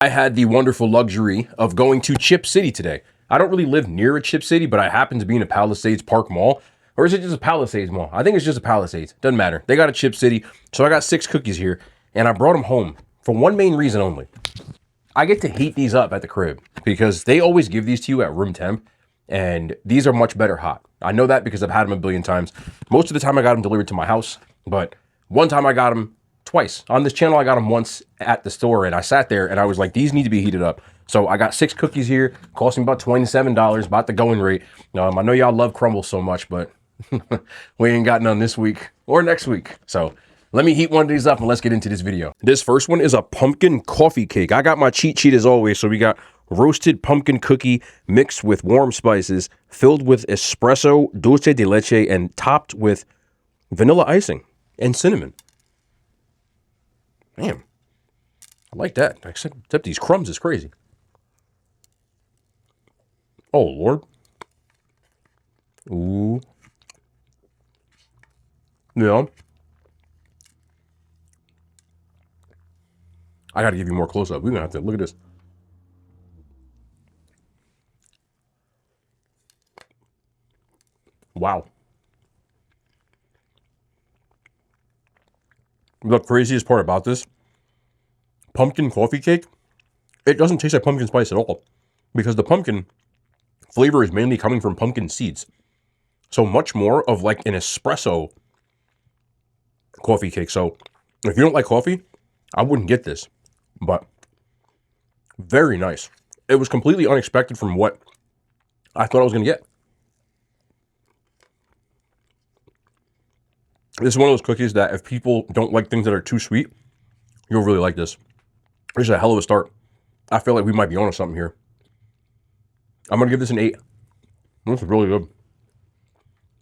I had the wonderful luxury of going to Chip City today. I don't really live near a Chip City, but I happen to be in a Palisades Park Mall. Or is it just a Palisades Mall? I think it's just a Palisades. Doesn't matter. They got a Chip City. So I got 6 cookies here, and I brought them home for one main reason only. I get to heat these up at the crib because they always give these to you at room temp, and these are much better hot. I know that because I've had them a billion times. Most of the time I got them delivered to my house, but one time I got them twice. On this channel, I got them once at the store, and I sat there and I was like, these need to be heated up. So I got 6 cookies here, cost me about $27, about the going rate. I know y'all love crumbles so much, but we ain't got none this week or next week. So let me heat one of these up and let's get into this video. This first one is a pumpkin coffee cake. I got my cheat sheet as always. So we got roasted pumpkin cookie mixed with warm spices, filled with espresso, dulce de leche, and topped with vanilla icing and cinnamon. Damn, I like that. Except these crumbs is crazy. Oh, Lord. Ooh. Yeah. I got to give you more close-up. We're going to have to look at this. Wow. The craziest part about this, pumpkin coffee cake, it doesn't taste like pumpkin spice at all because the pumpkin flavor is mainly coming from pumpkin seeds. So much more of like an espresso coffee cake. So if you don't like coffee, I wouldn't get this, but very nice. It was completely unexpected from what I thought I was going to get. This is one of those cookies that if people don't like things that are too sweet, you'll really like this. This is a hell of a start. I feel like we might be onto something here. I'm going to give this an 8. This is really good.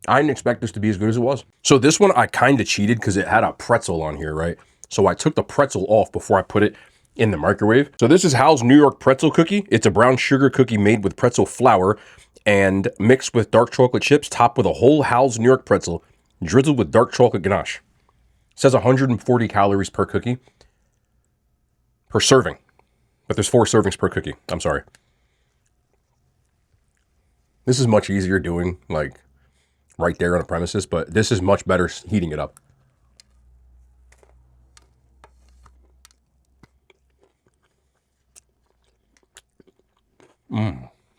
I didn't expect this to be as good as it was. So this one I kind of cheated because it had a pretzel on here, right? So I took the pretzel off before I put it in the microwave. So this is Hal's New York pretzel cookie. It's a brown sugar cookie made with pretzel flour and mixed with dark chocolate chips, topped with a whole Hal's New York pretzel, drizzled with dark chocolate ganache. It says 140 calories per cookie, per serving. But there's 4 servings per cookie. I'm sorry. This is much easier doing, like, right there on a premises, but this is much better heating it up.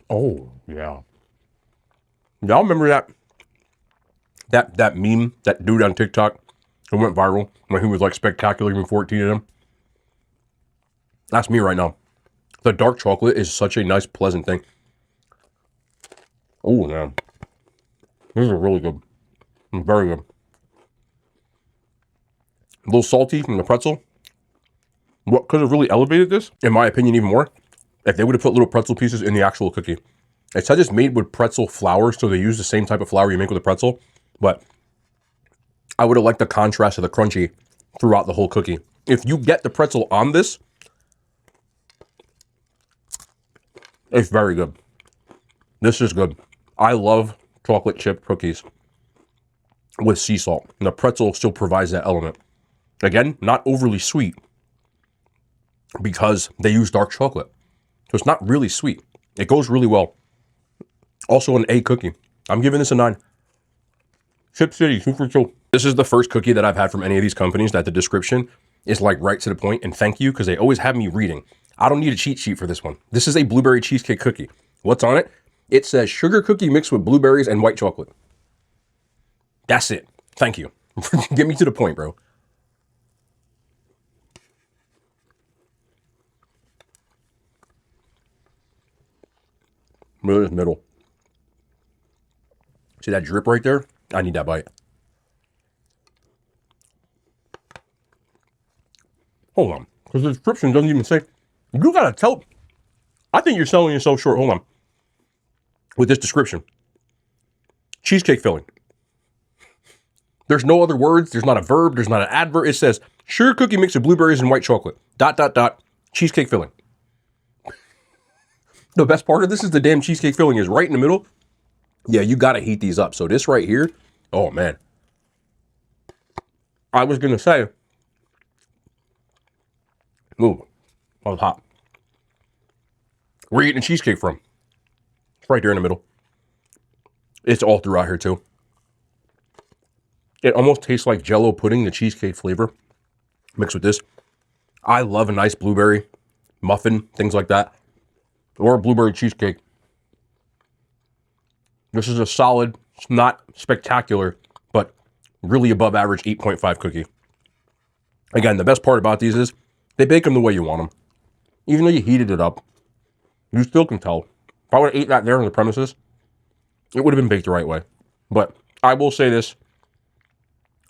Oh, yeah. Y'all remember that meme, that dude on TikTok who went viral when he was like spectacular even 14 of them? That's me right now. The dark chocolate is such a nice, pleasant thing. Oh, man. These are really good. Very good. A little salty from the pretzel. What could have really elevated this, in my opinion, even more, if they would have put little pretzel pieces in the actual cookie. It says it's made with pretzel flour, so they use the same type of flour you make with a pretzel, but I would have liked the contrast of the crunchy throughout the whole cookie. If you get the pretzel on this, it's very good. This is good. I love chocolate chip cookies with sea salt. And the pretzel still provides that element. Again, not overly sweet because they use dark chocolate. So it's not really sweet. It goes really well. Also an A cookie. I'm giving this a 9. Chip City, super chill. This is the first cookie that I've had from any of these companies that the description is like right to the point, and thank you because they always have me reading. I don't need a cheat sheet for this one. This is a blueberry cheesecake cookie. What's on it? It says sugar cookie mixed with blueberries and white chocolate. That's it. Thank you. Get me to the point, bro. Look at this middle. See that drip right there? I need that bite. Hold on. Because the description doesn't even say. You gotta tell. I think you're selling yourself short. Hold on. With this description. Cheesecake filling. There's no other words. There's not a verb. There's not an adverb. It says sugar cookie mixed with blueberries and white chocolate. ... Cheesecake filling. The best part of this is the damn cheesecake filling is right in the middle. Yeah, you got to heat these up. So this right here, oh man. I was going to say, ooh, that was hot. Where are you getting cheesecake from? It's right there in the middle. It's all throughout here too. It almost tastes like Jell-O pudding, the cheesecake flavor, mixed with this. I love a nice blueberry muffin, things like that, or a blueberry cheesecake. This is a solid, it's not spectacular, but really above average 8.5 cookie. Again, the best part about these is they bake them the way you want them. Even though you heated it up, you still can tell. If I would have ate that there on the premises, it would have been baked the right way. But I will say this,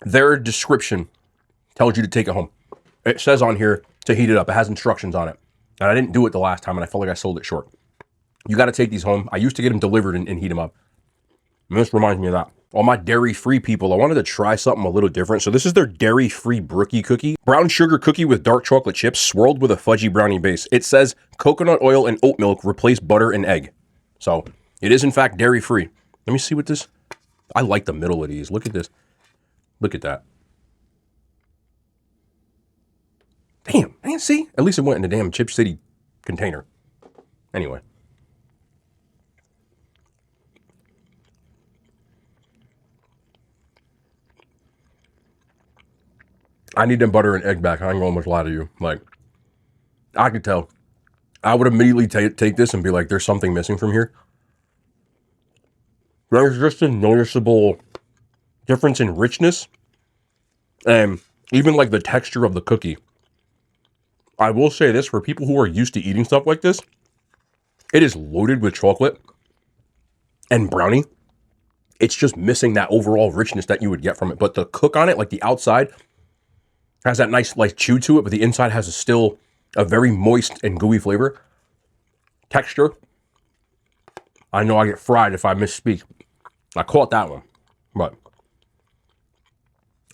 their description tells you to take it home. It says on here to heat it up. It has instructions on it. And I didn't do it the last time, and I felt like I sold it short. You got to take these home. I used to get them delivered and heat them up. And this reminds me of that. All my dairy-free people, I wanted to try something a little different. So this is their dairy-free brookie cookie. Brown sugar cookie with dark chocolate chips swirled with a fudgy brownie base. It says coconut oil and oat milk replace butter and egg. So it is, in fact, dairy-free. Let me see what this... I like the middle of these. Look at this. Look at that. Damn, man, see? At least it went in the damn Chip City container. Anyway. I need them butter and egg back. I ain't gonna much lie to you. Like, I could tell. I would immediately take this and be like, there's something missing from here. There's just a noticeable difference in richness. And even like the texture of the cookie. I will say this, for people who are used to eating stuff like this, it is loaded with chocolate and brownie. It's just missing that overall richness that you would get from it. But the cook on it, like the outside, has that nice like chew to it, but the inside has still a very moist and gooey flavor. Texture. I know I get fried if I misspeak. I caught that one. But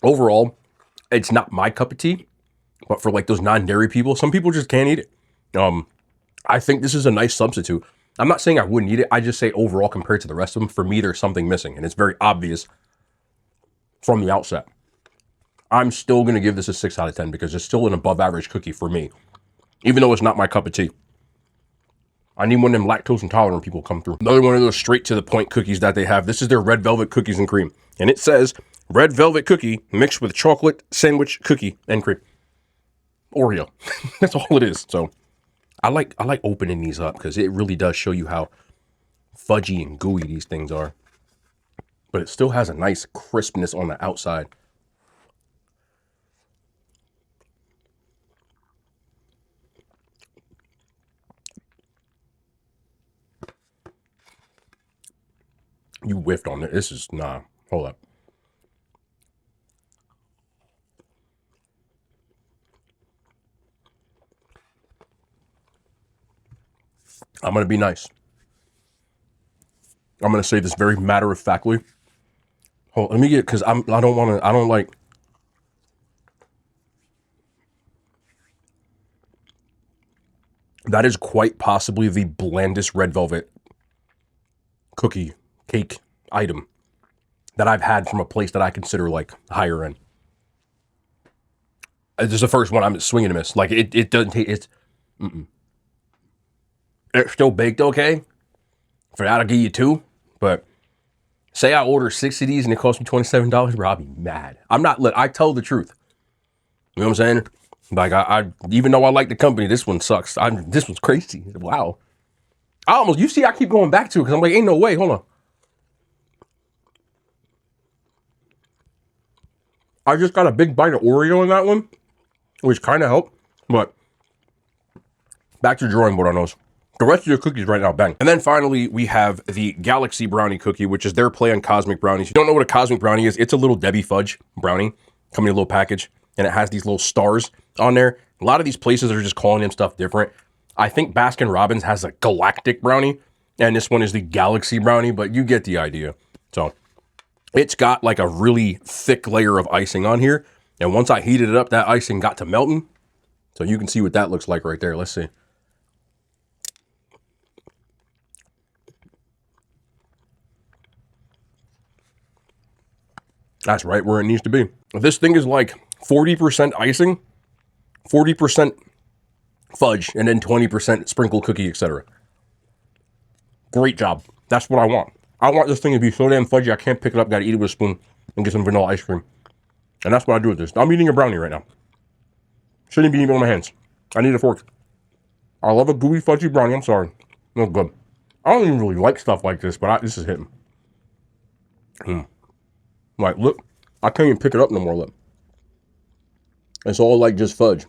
overall, it's not my cup of tea. But for like those non-dairy people, some people just can't eat it. I think this is a nice substitute. I'm not saying I wouldn't eat it. I just say overall compared to the rest of them, for me, there's something missing. And it's very obvious from the outset. I'm still going to give this a 6 out of 10 because it's still an above average cookie for me. Even though it's not my cup of tea. I need one of them lactose intolerant people come through. Another one of those straight to the point cookies that they have. This is their red velvet cookies and cream. And it says red velvet cookie mixed with chocolate sandwich cookie and cream. Oreo. That's all it is. So I like opening these up because it really does show you how fudgy and gooey these things are. But it still has a nice crispness on the outside. You whiffed on it. This is, nah, hold up. I'm going to be nice. I'm going to say this very matter-of-factly. Hold, let me get, because I don't like. That is quite possibly the blandest red velvet cookie cake item that I've had from a place that I consider like higher end. This is the first one I'm swinging and miss. Like it doesn't take, it's still baked okay. For that, I'll give you 2. But say I order 6 of these and it costs me $27, bro, I'll be mad. I'm not, I tell the truth. You know what I'm saying? Like I even though I like the company, this one sucks. This one's crazy. Wow. You see, I keep going back to it because I'm like, ain't no way. Hold on. I just got a big bite of Oreo in that one, which kind of helped. But back to the drawing board on those. The rest of your cookies right now, bang. And then finally, we have the Galaxy Brownie cookie, which is their play on Cosmic Brownies. If you don't know what a Cosmic Brownie is, it's a little Debbie Fudge brownie coming in a little package, and it has these little stars on there. A lot of these places are just calling them stuff different. I think Baskin Robbins has a Galactic Brownie, and this one is the Galaxy Brownie, but you get the idea. So it's got like a really thick layer of icing on here, and once I heated it up, that icing got to melting. So you can see what that looks like right there. Let's see. That's right where it needs to be. This thing is like 40% icing, 40% fudge, and then 20% sprinkle cookie, etc. Great job. That's what I want. I want this thing to be so damn fudgy I can't pick it up, gotta eat it with a spoon and get some vanilla ice cream. And that's what I do with this. I'm eating a brownie right now. Shouldn't be eating it with my hands. I need a fork. I love a gooey fudgy brownie. I'm sorry. No good. I don't even really like stuff like this, but this is hitting. Like, look. I can't even pick it up no more, look. It's all like just fudge.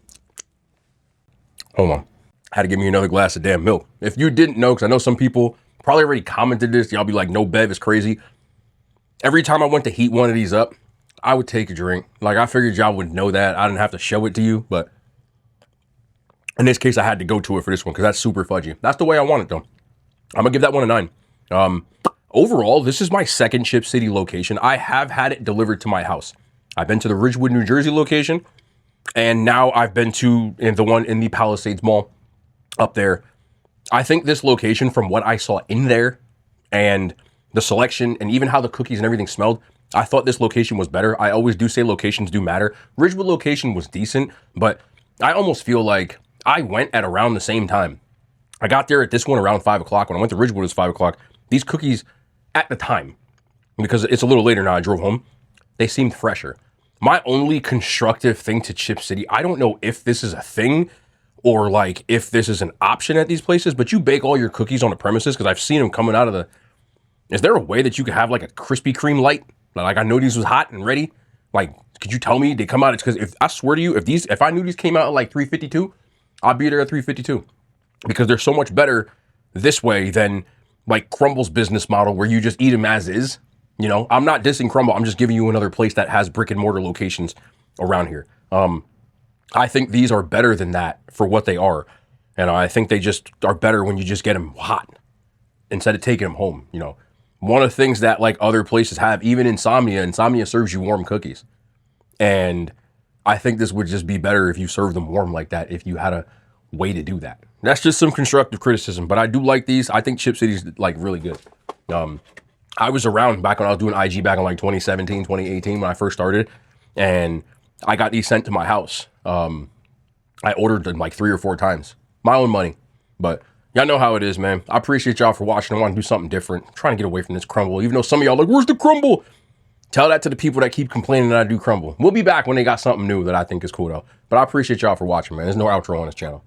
Hold on. I had to give me another glass of damn milk. If you didn't know, because I know some people probably already commented this, y'all be like, no bev is crazy. Every time I went to heat one of these up, I would take a drink. Like, I figured y'all would know that. I didn't have to show it to you, but in this case, I had to go to it for this one because that's super fudgy. That's the way I want it, though. I'm going to give that one a 9. Overall, this is my second Chip City location. I have had it delivered to my house. I've been to the Ridgewood, New Jersey location, and now I've been to the one in the Palisades Mall up there. I think this location, from what I saw in there and the selection and even how the cookies and everything smelled, I thought this location was better. I always do say locations do matter. Ridgewood location was decent, but I almost feel like I went at around the same time. I got there at this one around 5 o'clock. When I went to Ridgewood, it was 5 o'clock. These cookies at the time, because it's a little later now, I drove home, they seemed fresher. My only constructive thing to Chip City, I don't know if this is a thing or like if this is an option at these places, but you bake all your cookies on the premises because I've seen them coming out of the... Is there a way that you could have like a Krispy Kreme light? Like, I know these was hot and ready. Like, could you tell me they come out? It's because if I swear to you, if I knew these came out at like 352, I'd be there at 352 because they're so much better this way than like Crumble's business model where you just eat them as is. You know, I'm not dissing Crumble. I'm just giving you another place that has brick and mortar locations around here. I think these are better than that for what they are. And I think they just are better when you just get them hot instead of taking them home. You know, one of the things that like other places have, even Insomnia serves you warm cookies. And I think this would just be better if you serve them warm like that, if you had a way to do that. That's just some constructive criticism, but I do like these. I think Chip City's like really good. I was around back when I was doing IG back in like 2017, 2018 when I first started, and I got these sent to my house. I ordered them like 3 or 4 times. My own money. But y'all know how it is, man. I appreciate y'all for watching. I want to do something different. I'm trying to get away from this crumble, even though some of y'all are like, where's the crumble? Tell that to the people that keep complaining that I do crumble. We'll be back when they got something new that I think is cool, though. But I appreciate y'all for watching, man. There's no outro on this channel.